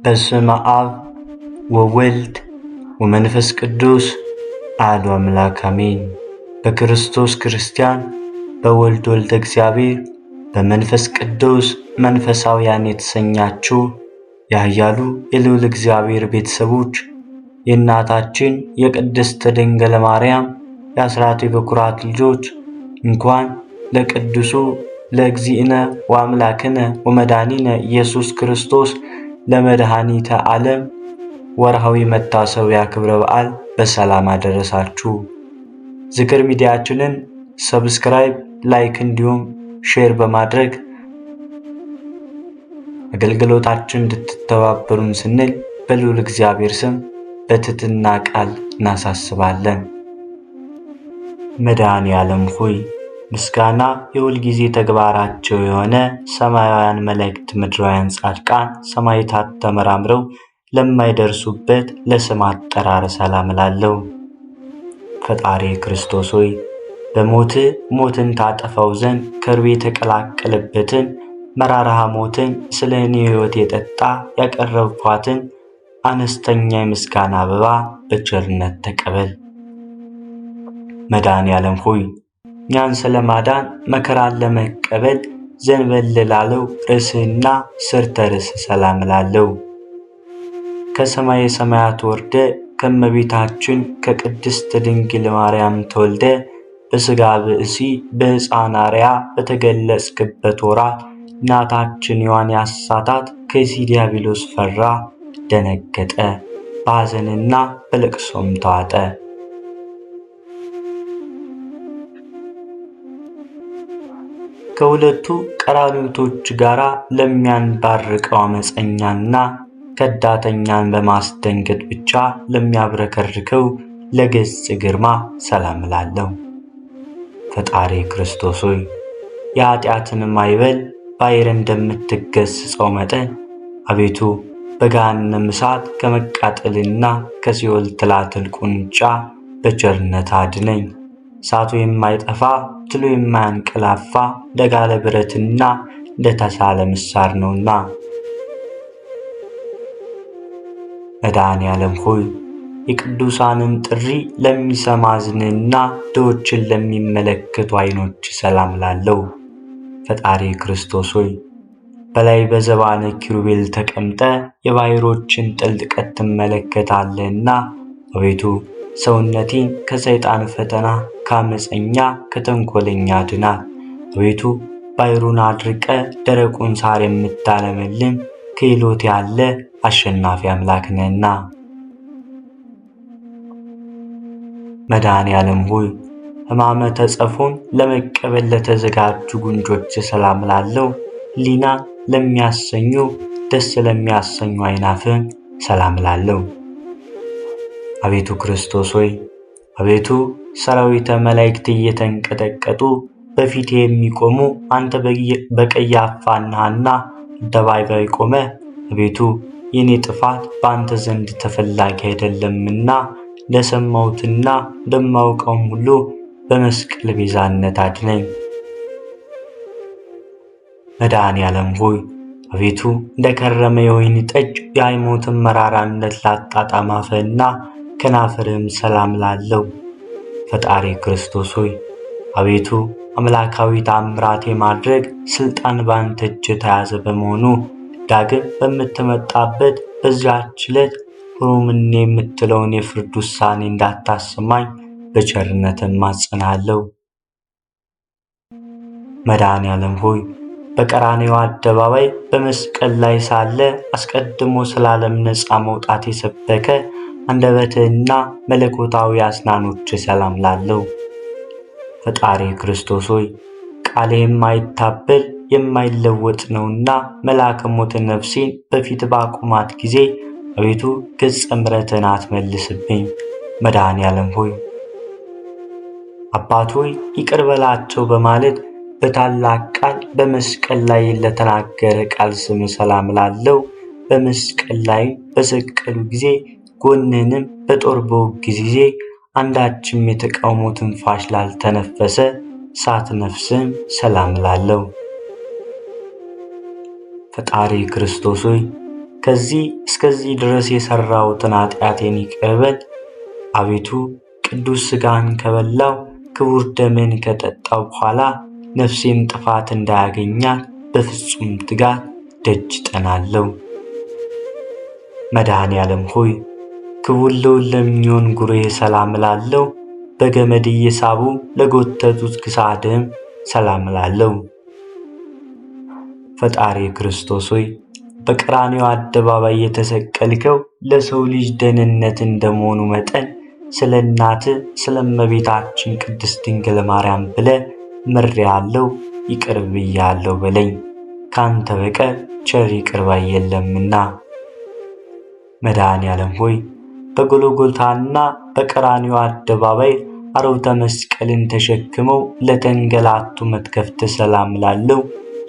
በስመ አብ ወወልድ ወመንፈስ ቅዱስ አሐዱ አምላክ አሜን። በክርስቶስ ክርስቲያን፣ በወልድ ወልደ እግዚአብሔር፣ በመንፈስ ቅዱስ መንፈሳውያን የተሰኛችሁ የኃያሉ የልዑል እግዚአብሔር ቤተሰቦች የእናታችን የቅድስት ድንግል ማርያም የአስራት የበኩራት ልጆች እንኳን ለቅዱሱ ለእግዚእነ ወአምላክነ ወመድኃኒነ ኢየሱስ ክርስቶስ ለመድኃኒተ ዓለም ወርሃዊ መታሰቢያ ክብረ በዓል በሰላም አደረሳችሁ። ዝክር ሚዲያችንን ሰብስክራይብ፣ ላይክ እንዲሁም ሼር በማድረግ አገልግሎታችን እንድትተባበሩን ስንል በልዑል እግዚአብሔር ስም በትሕትና ቃል እናሳስባለን። መድኃኔዓለም ሆይ ምስጋና የሁልጊዜ ተግባራቸው የሆነ ሰማያውያን መላእክት፣ ምድራውያን ጻድቃን፣ ሰማዕታት ተመራምረው ለማይደርሱበት ለስም አጠራር ሰላም እላለሁ። ፈጣሪ ክርስቶስ ሆይ በሞት ሞትን ታጠፋው ዘንድ ከርቤ የተቀላቀለበትን መራራ ሞትን ስለ እኔ ሕይወት የጠጣ ያቀረብኳትን አነስተኛ የምስጋና አበባ በቸርነት ተቀበል። መድኃኔዓለም ሆይ እኛን ስለማዳን መከራን ለመቀበል ዘንበል ላለው ርዕስህና ስርተ ርዕስ ሰላም እላለሁ። ከሰማየ ሰማያት ወርደ ከእመቤታችን ከቅድስት ድንግል ማርያም ተወልደ በሥጋ ብእሲ በሕፃን አርያ በተገለጽክበት ወራት እናታችን ሔዋን ያሳታት ከይሲ ዲያብሎስ ፈራ፣ ደነገጠ፣ በሐዘንና በለቅሶም ተዋጠ። ከሁለቱ ቀራንዮቶች ጋር ለሚያንባርቀው አመፀኛና ከዳተኛን በማስደንገጥ ብቻ ለሚያብረከርከው ለገጽ ግርማ ሰላም እላለሁ። ፈጣሪ ክርስቶስ ሆይ የኃጢአትን ማዕበል ባሕር እንደምትገሥጸው መጠን አቤቱ በገሃነመ እሳት ከመቃጠልና ከሲኦል ትላትል ቁንጫ በቸርነት አድነኝ። እሳቱ የማይጠፋ ትሉ የማያንቀላፋ እንደጋለ ብረትና እንደተሳለ ምሳር ነውና። መድኃኔዓለም ሆይ የቅዱሳንን ጥሪ ለሚሰማ እዝንና ድሆችን ለሚመለከቱ ዓይኖች ሰላም እላለሁ። ፈጣሪ ክርስቶስ ሆይ በላይ በዘባነ ኪሩቤል ተቀምጠ የባሕሮችን ጥልቀት ትመለከታለህና አቤቱ ሰውነቴን ከሰይጣን ፈተና ከአመፀኛ ከተንኰለኛ አድናት። አቤቱ ባሕሩን አድርቀ ደረቁን ሳር የምታለመልም ክህሎት ያለ አሸናፊ አምላክ ነህና። መድኃኔዓለም ሆይ ሕማመ ተጸፎን ለመቀበል ለተዘጋጁ ጉንጮች ሰላም እላለሁ። ሊና ለሚያሰኙ ደስ ለሚያሰኙ ዓይናፍም ሰላም እላለሁ። አቤቱ ክርስቶስ ሆይ አቤቱ ሰራዊተ መላእክት እየተንቀጠቀጡ በፊቴ የሚቆሙ አንተ በቀያፋና ሐና አደባባይ ቆመ አቤቱ የኔ ጥፋት በአንተ ዘንድ ተፈላጊ አይደለምና ለሰማሁትና እንደማውቀውም ሁሉ በመስቀል ቤዛነት አድነኝ። መድኃኔዓለም ሆይ አቤቱ እንደ ከረመ የወይን ጠጅ የሃይማኖትን መራራነት ላጣጣም አፍህና ከናፍርህም ሰላም እላለሁ። ፈጣሪ ክርስቶስ ሆይ አቤቱ አምላካዊ ተአምራት የማድረግ ሥልጣን በአንተ እጅ የተያዘ በመሆኑ ዳግም በምትመጣበት በዚያች ዕለት ሩምኔ የምትለውን የፍርድ ውሳኔ እንዳታሰማኝ በቸርነት እማጸንሃለሁ። መድኃኔዓለም ሆይ በቀራንዮ አደባባይ በመስቀል ላይ ሳለ አስቀድሞ ስለ ዓለም ነፃ መውጣት የሰበከ አንደበትህና መለኮታዊ አስናኖች ሰላም እላለሁ። ፈጣሪ ክርስቶስ ሆይ ቃሌ የማይታበል የማይለወጥ ነውና መልአከ ሞት ነፍሴን በፊት ባቁማት ጊዜ አቤቱ ገጸ ምሕረትህን አትመልስብኝ። መድኃኔዓለም ሆይ አባት ሆይ ይቅር በላቸው በማለት በታላቅ ቃል በመስቀል ላይ ለተናገረ ቃል ስም ሰላም እላለሁ። በመስቀል ላይ በሰቀሉ ጊዜ ጎንንም በጦር በወጉ ጊዜ አንዳችም የተቃውሞ ትንፋሽ ላልተነፈሰ ሳት ነፍስም ሰላም እላለሁ። ፈጣሪ ክርስቶስ ሆይ ከዚህ እስከዚህ ድረስ የሠራሁትን ኃጢአቴን ይቅር በል። አቤቱ ቅዱስ ሥጋን ከበላው ክቡር ደምን ከጠጣው በኋላ ነፍሴን ጥፋት እንዳያገኛት በፍጹም ትጋት ደጅ ጠናለሁ። መድኃኔ ዓለም ሆይ ክቡር ልዑል ለሚሆን ጉሮዬ ሰላም እላለሁ። በገመድ እየሳቡ ለጎተቱት ክሳድህም ሰላም እላለሁ። ፈጣሪ ክርስቶስ ሆይ በቀራንዮ አደባባይ የተሰቀልከው ለሰው ልጅ ደህንነት እንደመሆኑ መጠን ስለ እናትህ ስለ እመቤታችን ቅድስት ድንግል ማርያም ብለህ ምሬአለሁ፣ ይቅር ብያለሁ በለኝ። ካንተ በቀር ቸር ይቅር ባይ የለምና። መድኃኔ ዓለም ሆይ በጎልጎታና በቀራንዮ አደባባይ አረውተ መስቀልን ተሸክመው ለተንገላቱ መትከፍት ሰላም እላለሁ።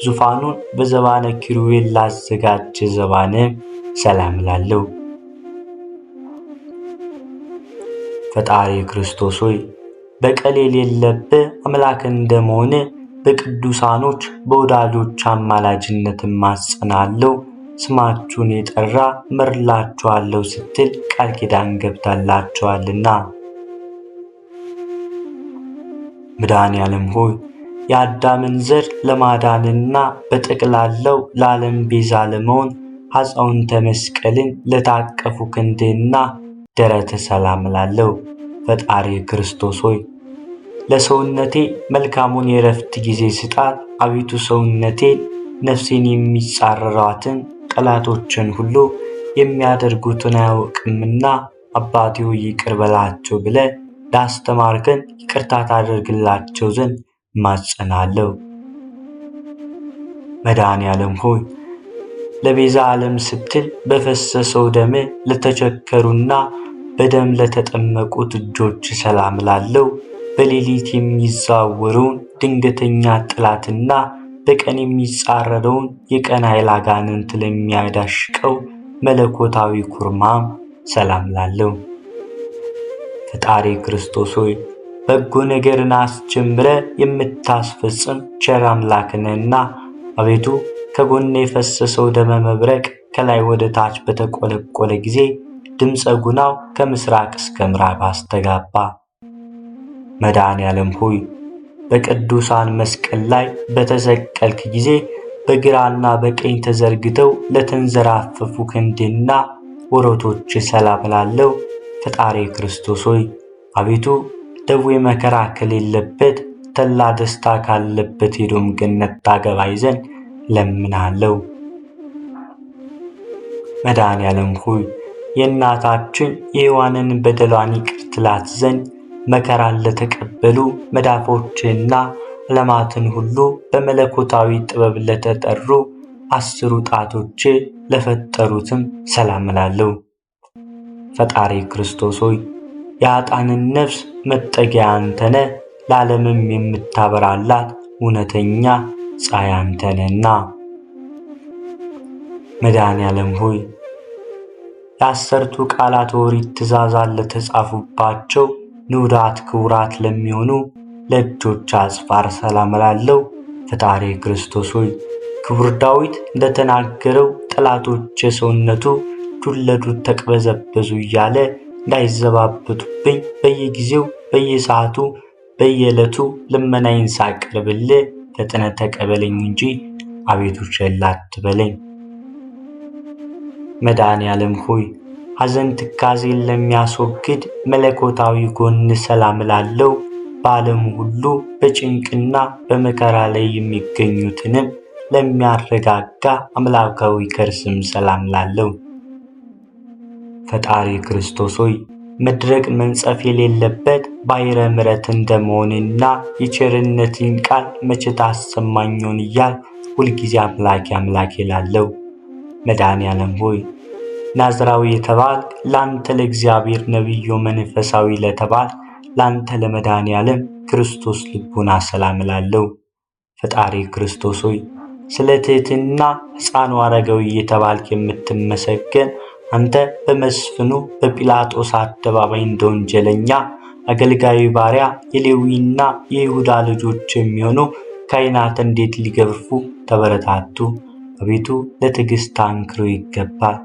ዙፋኑን በዘባነ ኪሩቤል ላዘጋጀ ዘባነ ሰላም እላለሁ። ፈጣሪ ክርስቶስ ሆይ በቀል የሌለብህ አምላክ እንደመሆን በቅዱሳኖች በወዳጆች አማላጅነት እማጸናለሁ። ስማችሁን የጠራ ምርላችኋለሁ ስትል ቃል ኪዳን ገብታላችኋልና። መድኃኔ ዓለም ሆይ የአዳምን ዘር ለማዳንና በጠቅላላው ለዓለም ቤዛ ለመሆን አጽዋንተ መስቀልን ለታቀፉ ክንድህና ደረተ ሰላም እላለሁ። ፈጣሪ ክርስቶስ ሆይ ለሰውነቴ መልካሙን የእረፍት ጊዜ ስጣት። አቤቱ ሰውነቴን ነፍሴን የሚጻረሯትን ጠላቶችን ሁሉ የሚያደርጉትን አያውቅምና አባቴ ሆይ ይቅር በላቸው ብለህ ላስተማርከን ይቅርታ ታደርግላቸው ዘንድ እማጸናለሁ። መድኃኔ ዓለም ሆይ ለቤዛ ዓለም ስትል በፈሰሰው ደም ለተቸከሩና በደም ለተጠመቁት እጆች ሰላም እላለሁ። በሌሊት የሚዛወረውን ድንገተኛ ጠላትና በቀን የሚጻረረውን የቀን ኃይል አጋንንት ለሚያዳሽቀው መለኮታዊ ኩርማም ሰላም እላለሁ። ፈጣሪ ክርስቶስ ሆይ በጎ ነገርን አስጀምረ የምታስፈጽም ቸር አምላክ ነህና አቤቱ ከጎኔ የፈሰሰው ደመ መብረቅ ከላይ ወደ ታች በተቆለቆለ ጊዜ ድምፀ ጉናው ከምስራቅ እስከ ምዕራብ አስተጋባ። መድኃኔ ዓለም ሆይ በቅዱሳን መስቀል ላይ በተሰቀልክ ጊዜ በግራና በቀኝ ተዘርግተው ለተንዘራፈፉ ክንድና ወሮቶች ሰላም እላለሁ። ፈጣሪ ክርስቶስ ሆይ አቤቱ ደዌ መከራ ከሌለበት ተላ ደስታ ካለበት የኤዶም ገነት ታገባኝ ዘንድ ለምናለሁ። መድኃኔ ዓለም ሆይ የእናታችን የሔዋንን በደሏን ይቅር ትላት ዘንድ መከራን ለተቀበሉ መዳፎችህና ዓለማትን ሁሉ በመለኮታዊ ጥበብ ለተጠሩ 10 ጣቶች ለፈጠሩትም ሰላም እላለሁ። ፈጣሪ ክርስቶስ ሆይ የኃጥአንን ነፍስ መጠጊያ አንተነ ለዓለምም የምታበራላት እውነተኛ ፀሐይ አንተነና። መድኃኔ ዓለም ሆይ የ10ቱ ቃላት ኦሪት ትእዛዛት ለተጻፉባቸው ንዑዳት ክቡራት ለሚሆኑ ለእጆች አጽፋር ሰላም እላለሁ። ፈጣሪ ክርስቶስ ሆይ ክቡር ዳዊት እንደተናገረው ጠላቶች የሰውነቱ ዱር ለዱር ተቅበዘበዙ እያለ እንዳይዘባበቱብኝ በየጊዜው በየሰዓቱ በየዕለቱ ልመናዬን ሳቀርብልህ ፈጥነህ ተቀበለኝ እንጂ አቤቱ ቸል አትበለኝ። መድኃኔ ዓለም ሆይ ሐዘን ትካዜን ለሚያስወግድ መለኮታዊ ጎን ሰላም እላለሁ። በዓለሙ ሁሉ በጭንቅና በመከራ ላይ የሚገኙትንም ለሚያረጋጋ አምላካዊ ከርስም ሰላም እላለሁ። ፈጣሪ ክርስቶስ ሆይ መድረቅ መንጸፍ የሌለበት ባሕረ ምሕረት እንደመሆንና የቸርነትን ቃል መቼ ታሰማኝን እያል ሁልጊዜ አምላኬ አምላኬ እላለሁ። መድኃኔ ዓለም ሆይ ናዝራዊ የተባልክ ላንተ ለእግዚአብሔር ነቢዩ መንፈሳዊ ለተባልክ ላንተ ለመድኃኔ ዓለም ክርስቶስ ልቡና ሰላም እላለሁ። ፈጣሪ ክርስቶስ ሆይ ስለ ትሕትና ሕፃኑ አረጋዊ የተባልክ የምትመሰገን አንተ በመስፍኑ በጲላጦስ አደባባይ እንደ ወንጀለኛ አገልጋዩ ባሪያ የሌዊና የይሁዳ ልጆች የሚሆኑ ካህናት እንዴት ሊገርፉ ተበረታቱ? አቤቱ ለትዕግሥት አንክሮ ይገባል።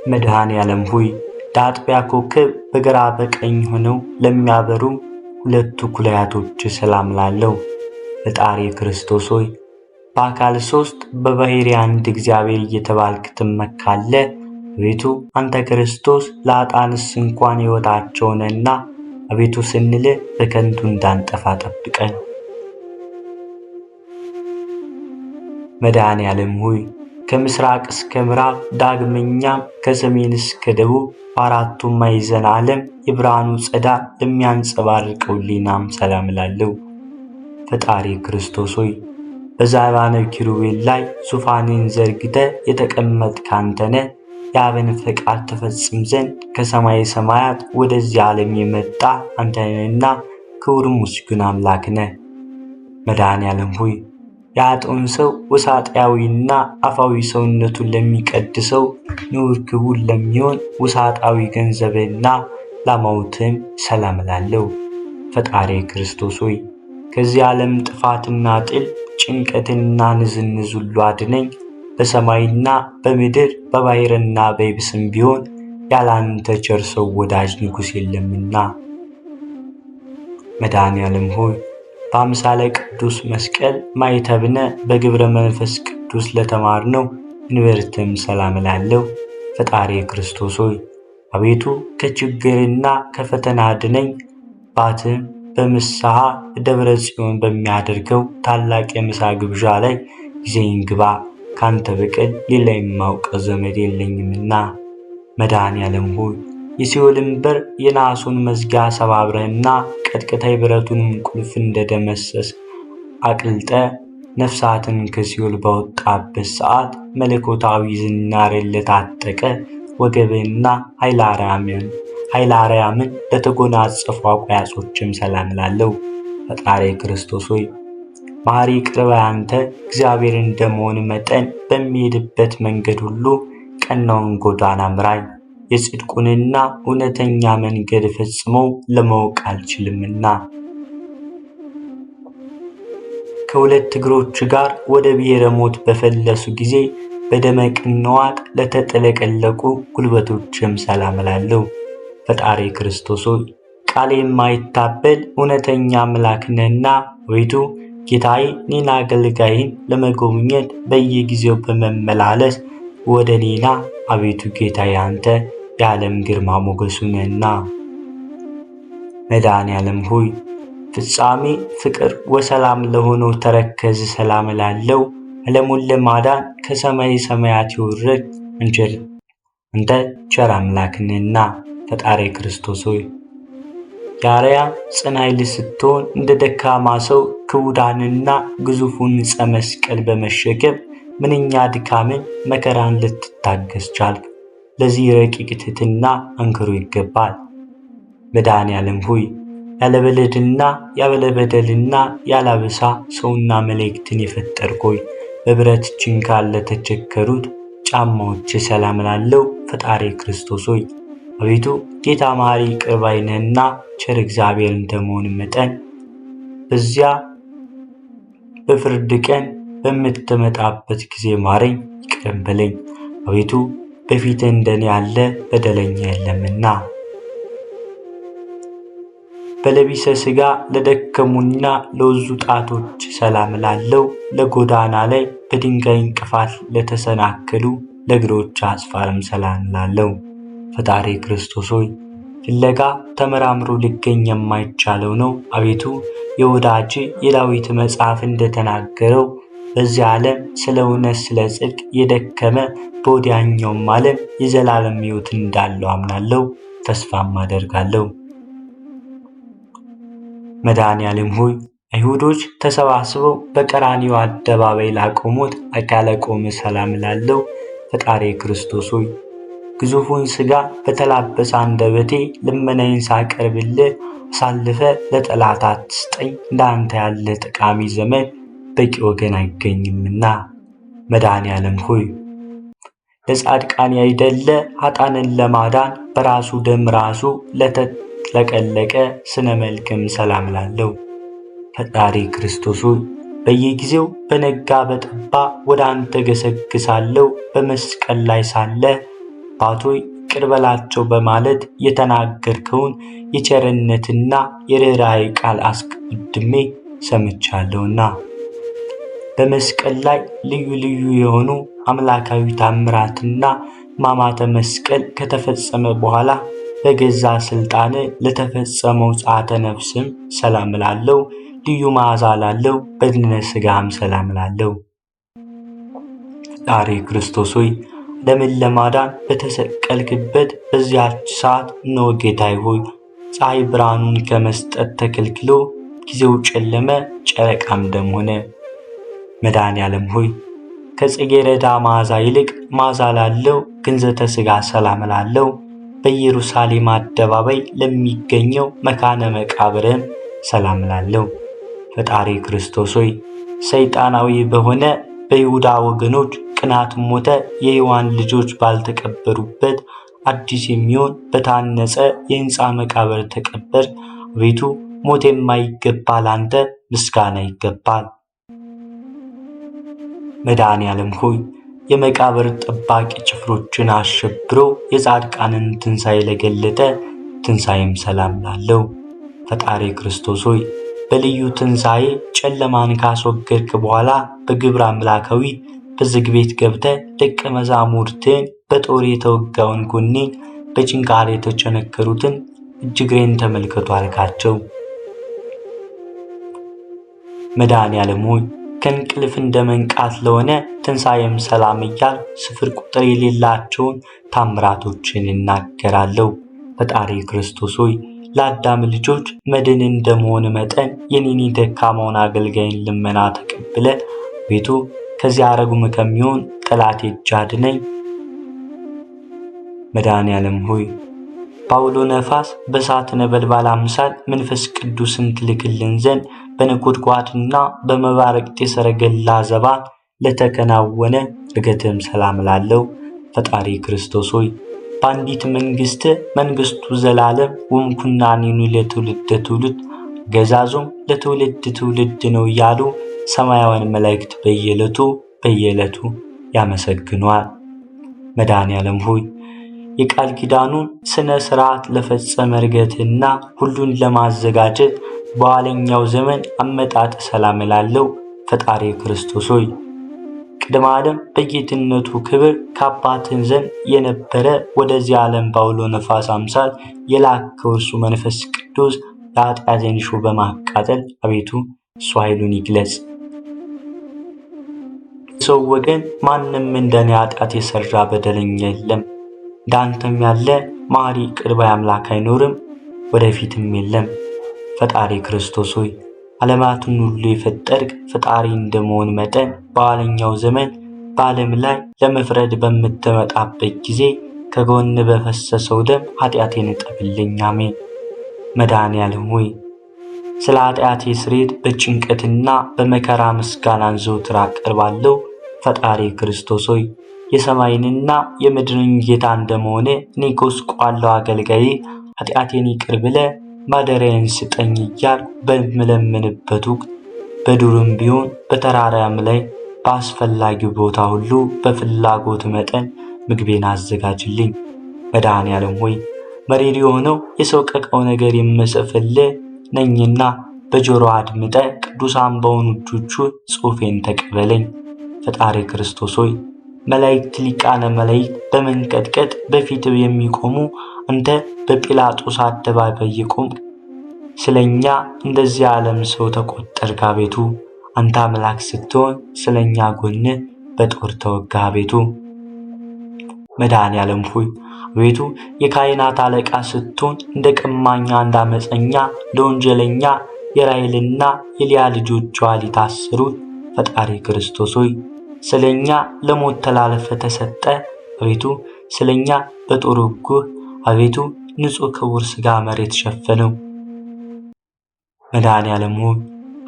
መድኃኔ ዓለም ሆይ ለአጥቢያ ኮከብ በግራ በቀኝ ሆነው ለሚያበሩ ሁለቱ ኩላያቶች ሰላም ላለው ፈጣሪ ክርስቶስ ሆይ በአካል ሦስት በባሕርይ አንድ እግዚአብሔር እየተባልክ ትመካለህ። አቤቱ አንተ ክርስቶስ ለኃጥአንስ እንኳን ሕይወታቸው ነህና አቤቱ ስንልህ በከንቱ እንዳንጠፋ ጠብቀን። መድኃኔ ዓለም ሆይ ከምሥራቅ እስከ ምዕራብ ዳግመኛም ከሰሜን እስከ ደቡብ በአራቱም ማዕዘነ ዓለም የብርሃኑ ጸዳል ለሚያንጸባርቀው ሕሊናም ሰላም እላለሁ። ፈጣሪ ክርስቶስ ሆይ በዛባነ ኪሩቤል ላይ ዙፋንን ዘርግተህ የተቀመጥክ አንተ ነህ። የአብን ፈቃድ ተፈጽም ዘንድ ከሰማይ ሰማያት ወደዚህ ዓለም የመጣ አንተ ነህና ክቡር ምስጉን አምላክ ነህ። መድኃኔ ዓለም ሆይ የኃጥኡን ሰው ውሳጣዊና አፋዊ ሰውነቱን ለሚቀድሰው ንዑር ክቡር ለሚሆን ውሳጣዊ ገንዘብና ላማውትም ሰላም እላለሁ። ፈጣሪ ክርስቶስ ሆይ ከዚህ ዓለም ጥፋትና ጥል ጭንቀትና ንዝንዝ ሁሉ አድነኝ። በሰማይና በምድር በባሕርና በየብስም ቢሆን ያላንተ ቸር ሰው ወዳጅ ንጉሥ የለምና። መድኃኔ ዓለም ሆይ በአምሳለ ቅዱስ መስቀል ማይተብነ በግብረ መንፈስ ቅዱስ ለተማርነው እንበርትም ሰላም እላለሁ። ፈጣሪ ክርስቶስ ሆይ አቤቱ ከችግርና ከፈተና አድነኝ። ባትም በምስሐ ደብረ ጽዮን በሚያደርገው ታላቅ የምሳ ግብዣ ላይ ጊዜን ግባ። ካንተ በቀር ሌላ የማውቀው ዘመድ የለኝምና። መድኃኔ ዓለም ሆይ የሲኦልን በር የናሱን መዝጊያ ሰባብረህና ቀጥቅጠህ ብረቱንም ቁልፍ እንደደመሰስ አቅልጠ ነፍሳትን ከሲኦል ባወጣበት ሰዓት መለኮታዊ ዝናርን ለታጠቀ ወገብህና ኃይለ አርያምን ለተጎናጸፉ አቋያጾችም ሰላም እላለሁ። ፈጣሪ ክርስቶስ ሆይ መሐሪ ቅርብ ባይ አንተ እግዚአብሔር እንደመሆን መጠን በሚሄድበት መንገድ ሁሉ ቀናውን ጎዳና ምራኝ። የጽድቁንና እውነተኛ መንገድ ፈጽሞ ለማወቅ አልችልምና። ከሁለት እግሮች ጋር ወደ ብሔረ ሞት በፈለሱ ጊዜ በደመ ቅንዋት ለተጠለቀለቁ ጉልበቶችም ሰላም እላለሁ። ፈጣሪ ክርስቶስ ሆይ ቃል የማይታበል እውነተኛ አምላክ ነህና አቤቱ ጌታዬ እኔን አገልጋይን ለመጎብኘት በየጊዜው በመመላለስ ወደ እኔና አቤቱ ጌታዬ አንተ የዓለም ግርማ ሞገሱ ነህና። መድኃኔ ዓለም ሆይ ፍጻሜ ፍቅር ወሰላም ለሆነው ተረከዝ ሰላም እላለሁ። ዓለሙን ለማዳን ከሰማይ ሰማያት የወረድክ አንተ ቸር አምላክ ነህና። ፈጣሪ ክርስቶስ ሆይ የአርያም ጽና ኃይል ስትሆን እንደ ደካማ ሰው ክቡዳንና ግዙፉን ዕፀ መስቀል በመሸከም ምንኛ ድካምን መከራን ልትታገስ ቻልክ። ለዚህ ረቂቅ ትሕትና አንክሮ ይገባል። መድኃኔ ዓለም ሆይ ያለበደልና ያለበደልና ያላበሳ ሰውና መላእክትን የፈጠርክ ሆይ በብረት ችንካር ለተቸከሩት ጫማዎች ሰላም እላለሁ። ፈጣሪ ክርስቶስ ሆይ አቤቱ ጌታ መሐሪ ይቅር ባይ ነህና ቸር እግዚአብሔር እንደመሆን መጠን በዚያ በፍርድ ቀን በምትመጣበት ጊዜ ማረኝ፣ ይቅርም በለኝ። አቤቱ በፊትህ እንደኔ ያለ በደለኛ የለምና። በለቢሰ ሥጋ ለደከሙና ለወዙ ጣቶች ሰላም እላለሁ። ለጎዳና ላይ በድንጋይ እንቅፋት ለተሰናከሉ ለእግሮች አጽፋርም ሰላም እላለሁ። ፈጣሪ ክርስቶስ ሆይ ፍለጋ ተመራምሮ ሊገኝ የማይቻለው ነው። አቤቱ የወዳጅ የዳዊት መጽሐፍ እንደተናገረው በዚህ ዓለም ስለ እውነት ስለ ጽድቅ የደከመ በወዲያኛውም ዓለም የዘላለም ሕይወት እንዳለው አምናለሁ፣ ተስፋም አደርጋለሁ። መድኃኔ ዓለም ሆይ አይሁዶች ተሰባስበው በቀራንዮ አደባባይ ላቆሙት አካለ ቆም ሰላም እላለሁ። ፈጣሪ ክርስቶስ ሆይ ግዙፉን ሥጋ በተላበሰ አንደበቴ ልመናዬን ሳቀርብልህ አሳልፈ ለጠላት አትስጠኝ። እንዳንተ ያለ ጠቃሚ ዘመን በቂ ወገን አይገኝምና። መድኃኔ ዓለም ሆይ ለጻድቃን ያይደለ ኃጥአንን ለማዳን በራሱ ደም ራሱ ለተጥለቀለቀ ስነ መልክም ሰላም እላለሁ። ፈጣሪ ክርስቶስ ሆይ በየጊዜው በነጋ በጠባ ወደ አንተ ገሰግሳለሁ። በመስቀል ላይ ሳለ አባት ሆይ ይቅር በላቸው በማለት የተናገርከውን የቸርነትና የርኅራኄ ቃል አስቀድሜ ሰምቻለሁና በመስቀል ላይ ልዩ ልዩ የሆኑ አምላካዊ ታምራትና ሕማማተ መስቀል ከተፈጸመ በኋላ በገዛ ስልጣን ለተፈጸመው ጸአተ ነፍስም ሰላም እላለሁ። ልዩ መዓዛ ላለው በድነ ሥጋም ሰላም እላለሁ። ፈጣሪ ክርስቶስ ሆይ ዓለምን ለማዳን በተሰቀልክበት በዚያች ሰዓት እነሆ ጌታዬ ሆይ ፀሐይ ብርሃኑን ከመስጠት ተከልክሎ ጊዜው ጨለመ፣ ጨረቃም ደም ሆነ። መድኃኔዓለም ሆይ ከጽጌረዳ መዓዛ ይልቅ መዓዛ ላለው ግንዘተ ሥጋ ሰላም እላለሁ። በኢየሩሳሌም አደባባይ ለሚገኘው መካነ መቃብርም ሰላም እላለሁ። ፈጣሪ ክርስቶስ ሆይ ሰይጣናዊ በሆነ በይሁዳ ወገኖች ቅናት ሞተ የሔዋን ልጆች ባልተቀበሩበት አዲስ የሚሆን በታነጸ የሕንፃ መቃብር ተቀበር። አቤቱ ሞት የማይገባ ላንተ ምስጋና ይገባል። መድኃኔዓለም ሆይ የመቃብር ጠባቂ ጭፍሮችን አሸብሮ የጻድቃንን ትንሣኤ ለገለጠ ትንሣኤም ሰላም ላለው ፈጣሪ ክርስቶስ ሆይ በልዩ ትንሣኤ ጨለማን ካስወገድክ በኋላ በግብረ አምላካዊ በዝግ ቤት ገብተህ ደቀ መዛሙርትን በጦር የተወጋውን ጎኔን በጭንቃር የተቸነከሩትን እጅግሬን ተመልከቱ አልካቸው። መድኃኔዓለም ሆይ ከእንቅልፍ እንደ መንቃት ለሆነ ትንሣኤም ሰላም እያል ስፍር ቁጥር የሌላቸውን ታምራቶችን እናገራለሁ። ፈጣሪ ክርስቶስ ሆይ ለአዳም ልጆች መድን እንደመሆን መጠን የኔን ደካማውን አገልጋይን ልመና ተቀብለ ቤቱ ከዚያ ረጉም ከሚሆን ጠላቴ እጅ አድነኝ። መድኃኔዓለም ሆይ በአውሎ ነፋስ በእሳት ነበልባል አምሳል መንፈስ ቅዱስን ትልክልን ዘንድ በነጎድጓድና በመባረቅት የሰረገላ ዘባት ለተከናወነ ርገትም ሰላም ላለው ፈጣሪ ክርስቶስ ሆይ በአንዲት መንግሥት መንግሥቱ ዘላለም ወምኩናኔኑ ለትውልድ ትውልድ ገዛዙም ለትውልድ ትውልድ ነው እያሉ ሰማያውያን መላእክት በየዕለቱ ያመሰግኗል። መድኃኔዓለም ሆይ የቃል ኪዳኑን ስነ ሥርዓት ለፈጸመ ርገትና ሁሉን ለማዘጋጀት በኋለኛው ዘመን አመጣጥ ሰላም ላለው ፈጣሪ ክርስቶስ ሆይ ቅድመ ዓለም በጌትነቱ ክብር ከአባትህ ዘንድ የነበረ ወደዚህ ዓለም በአውሎ ነፋስ አምሳል የላከው እርሱ መንፈስ ቅዱስ የኃጢአቴን ሾህ በማቃጠል አቤቱ እሱ ኃይሉን ይግለጽ። የሰው ወገን ማንም እንደኔ ኃጢአት የሠራ በደለኛ የለም። እንዳንተም ያለ መሐሪ ይቅር ባይ አምላክ አይኖርም፣ ወደፊትም የለም። ፈጣሪ ክርስቶስ ሆይ ዓለማትን ሁሉ የፈጠርክ ፈጣሪ እንደመሆን መጠን በኋለኛው ዘመን በዓለም ላይ ለመፍረድ በምትመጣበት ጊዜ ከጎን በፈሰሰው ደም ኃጢአቴን እጠብልኝ። አሜን። መድኃኔዓለም ሆይ ስለ ኃጢአቴ ስርየት በጭንቀትና በመከራ ምስጋናን ዘወትር አቀርባለሁ። ፈጣሪ ክርስቶስ ሆይ የሰማይንና የምድርን ጌታ እንደመሆነ እኔ ጎስቋላው አገልጋዬ ኃጢአቴን ይቅር ብለህ ማደሪያዬን ስጠኝ እያልኩ በምለምንበት ወቅት በዱርም ቢሆን በተራራም ላይ በአስፈላጊው ቦታ ሁሉ በፍላጎት መጠን ምግቤን አዘጋጅልኝ። መድኃኔዓለም ሆይ መሪር የሆነው የሰቆቃው ነገር የምጽፍልህ ነኝና በጆሮ አድምጠ ቅዱሳን በሆኑ እጆቹ ጽሑፌን ተቀበለኝ። ፈጣሪ ክርስቶስ ሆይ መላእክት ሊቃነ መላእክት በመንቀጥቀጥ በፊት የሚቆሙ አንተ በጲላጦስ አደባባይ የቆምክ ስለኛ እንደዚህ ዓለም ሰው ተቆጠርክ። አቤቱ አንተ አምላክ ስትሆን ስለኛ ጎን በጦር ተወጋ። አቤቱ መድኃኔዓለም ሆይ አቤቱ የካህናት አለቃ ስትሆን እንደ ቀማኛ እንደ አመፀኛ እንደ ወንጀለኛ የራሔልና የልያ ልጆቿ ሊታሰሩት ፈጣሪ ክርስቶስ ሆይ ስለኛ ለሞት ተላልፈ ተሰጠ። አቤቱ ስለኛ በጦር ወጉህ። አቤቱ ንጹሕ ክቡር ሥጋ መሬት ሸፈነው። መድኃኔዓለም ሆይ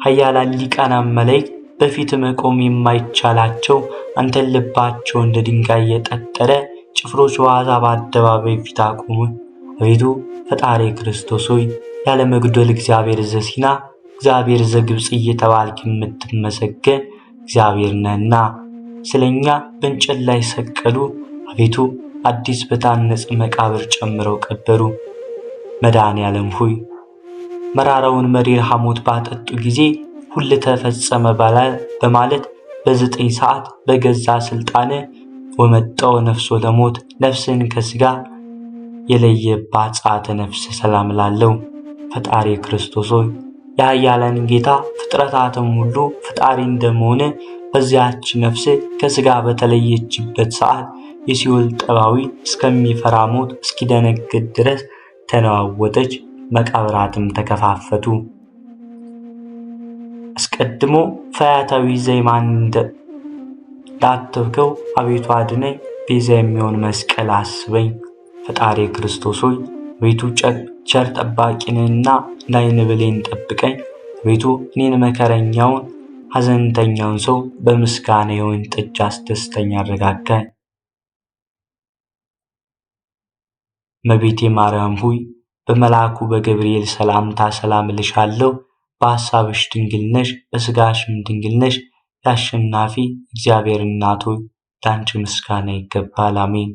ኃያላን ሊቃናን መላእክት በፊት መቆም የማይቻላቸው አንተን ልባቸው እንደ ድንጋይ የጠጠረ ጭፍሮች ዋዛ በአደባባይ ፊት አቆሙ። አቤቱ ፈጣሪ ክርስቶስ ሆይ ያለ መግደል እግዚአብሔር ዘሲና እግዚአብሔር ዘግብጽ እየተባልክ የምትመሰገን እግዚአብሔር ነህና ስለኛ በእንጨት ላይ ሰቀሉ። አቤቱ አዲስ በታነጸ መቃብር ጨምረው ቀበሩ። መድኃኔዓለም ሆይ መራራውን መሪር ሐሞት ባጠጡ ጊዜ ሁሉ ተፈጸመ በማለት በ9 ሰዓት በገዛ ስልጣነ ወመጣው ነፍሶ ለሞት ነፍስን ከስጋ የለየባት ጸአተ ነፍስ ሰላም ላለው ፈጣሪ ክርስቶስ ሆይ የኃያላን ጌታ ፍጥረታትም ሁሉ ፈጣሪ እንደመሆነ በዚያች ነፍስ ከስጋ በተለየችበት ሰዓት የሲኦል ጠባዊ እስከሚፈራ ሞት እስኪደነግጥ ድረስ ተነዋወጠች። መቃብራትም ተከፋፈቱ። አስቀድሞ ፈያታዊ ዘይማን እንዳተብከው አቤቱ አድነኝ። ቤዛ የሚሆን መስቀል አስበኝ። ፈጣሪ ክርስቶስ ሆይ አቤቱ ቸር ጠባቂንና እንዳይን ብሌን ጠብቀኝ። አቤቱ እኔን መከረኛውን ሐዘንተኛውን ሰው በምስጋና የወይን ጠጅ አስደስተኝ አረጋጋኝ። እመቤቴ ማርያም ሆይ በመልአኩ በገብርኤል ሰላምታ ሰላም እልሻለሁ። በሐሳብሽ ድንግል ነሽ፣ በሥጋሽም ድንግል ነሽ። የአሸናፊ እግዚአብሔር እናት ሆይ ለአንቺ ምስጋና ይገባል። አሜን።